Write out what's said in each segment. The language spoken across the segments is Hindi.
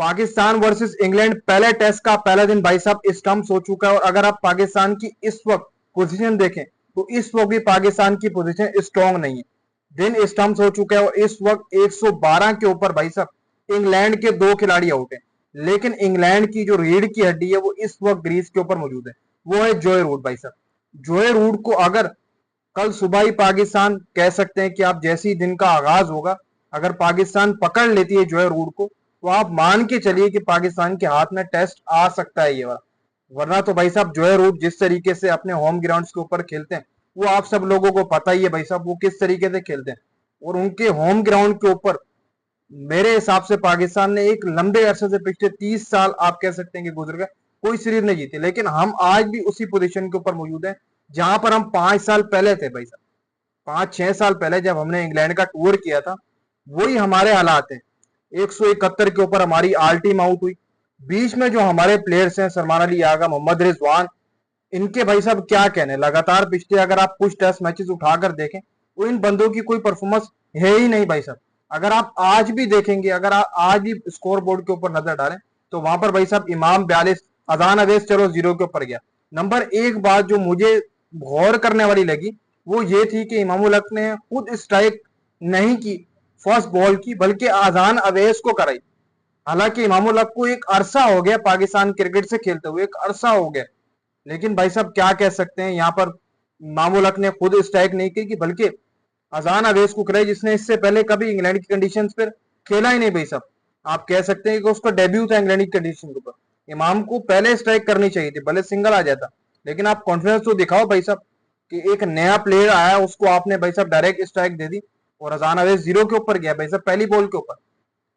पाकिस्तान वर्सेस इंग्लैंड पहले टेस्ट का पहला दिन भाई साहब स्टंप्स हो चुका है। और अगर आप पाकिस्तान की इस वक्त पोजीशन देखें तो इस वक्त भी पाकिस्तान की पोजीशन स्ट्रांग नहीं है। दिन स्टंप्स हो चुका है और इस वक्त 112 के ऊपर भाई साहब इंग्लैंड के 2 खिलाड़ी आउट हैं। लेकिन इंग्लैंड की जो रीढ़ की हड्डी है वो इस वक्त ग्रीस के ऊपर मौजूद है, वो है जोए रूट भाई साहब। जोए रूट को अगर कल सुबह ही पाकिस्तान कह सकते हैं कि आप जैसे ही दिन का आगाज होगा, अगर पाकिस्तान पकड़ लेती है जोए रूट को, तो आप मान के चलिए कि पाकिस्तान के हाथ में टेस्ट आ सकता है ये वाला। वरना तो भाई साहब जोए रूट जिस तरीके से अपने होम ग्राउंड के ऊपर खेलते हैं वो आप सब लोगों को पता ही है भाई साहब, वो किस तरीके से खेलते हैं। और उनके होम ग्राउंड के ऊपर मेरे हिसाब से पाकिस्तान ने एक लंबे अरसे से, पिछले 30 साल आप कह सकते हैं कि गुजर गए, कोई सीरीज नहीं जीती। लेकिन हम आज भी उसी पोजीशन के ऊपर मौजूद हैं जहां पर हम 5 साल पहले थे भाई साहब। 5-6 साल पहले जब हमने इंग्लैंड का टूर किया था, वही हमारे हालात हैं। 171 के ऊपर हमारी आल टीम आउट हुई। बीच में जो हमारे प्लेयर्स हैं, सलमान अली आगा, मोहम्मद रिजवान, इनके भाई साहब क्या कहने। लगातार पिछले अगर आप कुछ टेस्ट मैचेस उठाकर देखें तो इन बंदों की कोई परफॉर्मेंस है ही नहीं भाई साहब। अगर आप आज भी देखेंगे, अगर आप आज भी स्कोर बोर्ड के ऊपर नजर डालें तो वहां पर भाई साहब इमाम 42, अजान अवैस चलो 0 के ऊपर गया। नंबर एक बात जो मुझे गौर करने वाली लगी वो ये थी कि इमामुल हक ने खुद स्ट्राइक नहीं की फर्स्ट बॉल की, बल्कि अजान अवैस को कराई। हालांकि इमामुल हक को एक अरसा हो गया पाकिस्तान क्रिकेट से खेलते हुए, एक अरसा हो गया, लेकिन भाई साहब क्या कह सकते हैं, यहाँ पर इमामुल हक ने खुद स्ट्राइक नहीं की बल्कि अजान अवैस को कराई, जिसने इससे पहले कभी इंग्लैंड की कंडीशंस पर खेला ही नहीं भाई साहब। आप कह सकते हैं कि उसका डेब्यू था इंग्लैंड की कंडीशन के ऊपर। इमाम को पहले स्ट्राइक करनी चाहिए थी, भले सिंगल आ जाता, लेकिन आप कॉन्फिडेंस तो दिखाओ भाई साहब कि एक नया प्लेयर आया उसको आपने भाई साहब डायरेक्ट स्ट्राइक दे दी। और अजान अवैस 0 के ऊपर गया भाई साहब पहली बॉल के ऊपर।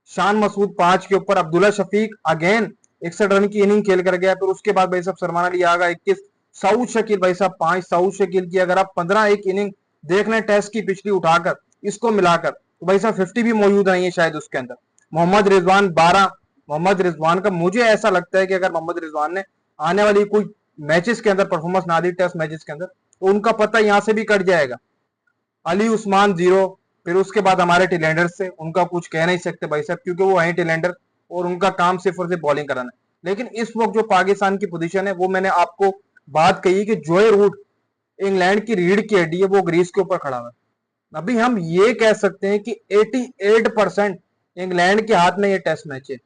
शान मसूद 5 के ऊपर, अब्दुल्ला शफीक अगेन 61 रन की इनिंग खेल कर गया। फिर उसके बाद भाई साहब सलमान अली आगा 21, साउथ शकील भाई साहब 5, साउथ शकील की अगर आप 15 एक इनिंग देख लें टेस्ट की पिछली उठाकर इसको मिलाकर तो भाई साहब 50 भी मौजूद नहीं है शायद उसके अंदर। मोहम्मद रिजवान 12, मोहम्मद रिजवान का मुझे ऐसा लगता है कि अगर मोहम्मद रिजवान ने आने वाली कोई मैचेस के अंदर परफॉर्मेंस ना दी टेस्ट मैचेस के अंदर तो उनका पता यहां से भी कट जाएगा। अली उस्मान 0। फिर उसके बाद हमारे टिलेंडर से उनका कुछ कह नहीं सकते भाई साहब, क्योंकि वो हैं टिलेंडर और उनका काम सिर्फ और सिर्फ बॉलिंग कराना है। लेकिन इस वक्त जो पाकिस्तान की पोजीशन है वो मैंने आपको बात कही कि जोए रूट इंग्लैंड की रीढ़ की हड्डी है, वो ग्रीस के ऊपर खड़ा हुआ है। अभी हम ये कह सकते हैं कि 88% इंग्लैंड के हाथ में ये टेस्ट मैच है।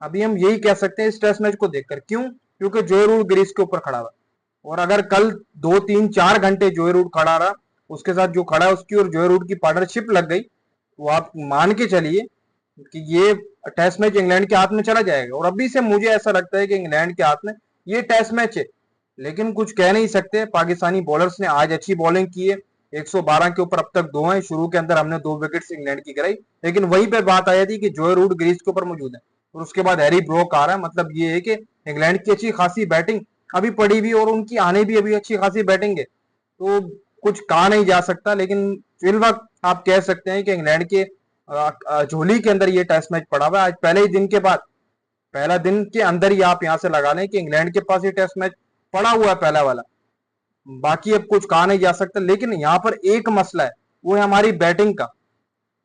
अभी हम यही कह सकते हैं इस टेस्ट मैच को देखकर। क्यों? क्योंकि जोए रूट ग्रीस के ऊपर खड़ा हुआ है। और अगर कल 2-3-4 घंटे जोए रूट खड़ा रहा, उसके साथ जो खड़ा है उसकी और जोए रूट की पार्टनरशिप लग गई, तो आप मान के चलिए कि ये टेस्ट मैच इंग्लैंड के हाथ में चला जाएगा। और अभी से मुझे ऐसा लगता है कि इंग्लैंड के हाथ में ये टेस्ट मैच है। लेकिन कुछ कह नहीं सकते, पाकिस्तानी बॉलर्स ने आज अच्छी बॉलिंग की है। 112 के ऊपर अब तक 2 हैं। शुरू के अंदर हमने 2 विकेट्स इंग्लैंड की गिराई, लेकिन वहीं पर बात आई थी कि जोए रूट ग्रीस के ऊपर मौजूद है। और उसके बाद हैरी ब्रोक आ रहा है, मतलब ये है कि इंग्लैंड की अच्छी खासी बैटिंग अभी पड़ी भी और उनकी आने भी अभी अच्छी खासी बैटिंग है। तो कुछ कहा नहीं जा सकता, लेकिन फिल वक्त आप कह सकते हैं कि इंग्लैंड के झोली के अंदर ये टेस्ट मैच पड़ा हुआ है। आज पहले ही दिन के बाद, पहला दिन के अंदर ही आप यहां से लगा लें कि इंग्लैंड के पास ये टेस्ट मैच पड़ा हुआ है पहला वाला। बाकी अब कुछ कहा नहीं जा सकता। लेकिन यहाँ पर एक मसला है, वो है हमारी बैटिंग का।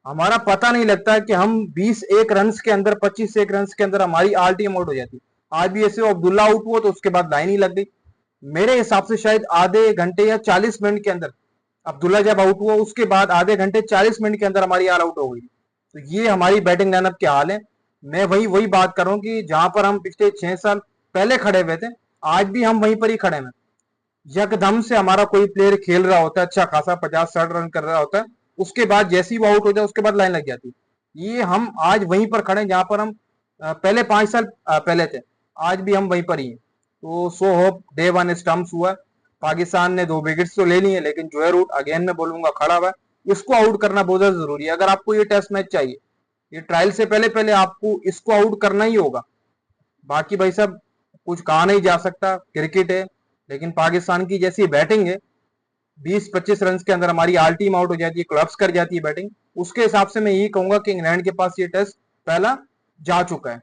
हमारा पता नहीं लगता कि हम 20 रन के अंदर, 25 रन के अंदर हमारी आल टीम आउट हो जाती है। आज भी ऐसे अब्दुल्ला आउट हुआ तो उसके बाद लाइन ही लग गई। मेरे हिसाब से शायद आधे घंटे या 40 मिनट के अंदर अब्दुल्ला जब आउट हुआ उसके बाद आधे घंटे 40 मिनट के अंदर हमारी ऑल आउट हो गई। तो ये हमारी बैटिंग लाइनअप के हाल है। मैं वही वही बात कर रहा हूँ कि जहां पर हम पिछले 6 साल पहले खड़े हुए थे, आज भी हम वहीं पर ही खड़े हैं। यकदम से हमारा कोई प्लेयर खेल रहा होता है अच्छा खासा, 50-60 रन कर रहा होता है, उसके बाद जैसे ही वो आउट हो जाए उसके बाद लाइन लग जाती है। ये हम आज वहीं पर खड़े हैं जहां पर हम पहले 5 साल पहले थे। आज भी हम वहीं पर ही हैं। तो सो होप डे 1 स्टंप्स हुआ। पाकिस्तान ने 2 विकेट्स तो ले लिए, लेकिन जोए रूट अगेन मैं बोलूंगा खड़ा हुआ है। इसको आउट करना बहुत ज्यादा जरूरी है। अगर आपको ये टेस्ट मैच चाहिए, ये ट्रायल से पहले पहले आपको इसको आउट करना ही होगा। बाकी भाई साहब कुछ कहा नहीं जा सकता, क्रिकेट है। लेकिन पाकिस्तान की जैसी बैटिंग है, 20-25 रन के अंदर हमारी आल टीम आउट हो जाती है, क्लब्स कर जाती है बैटिंग, उसके हिसाब से मैं यही कहूंगा कि इंग्लैंड के पास ये टेस्ट पहला जा चुका है।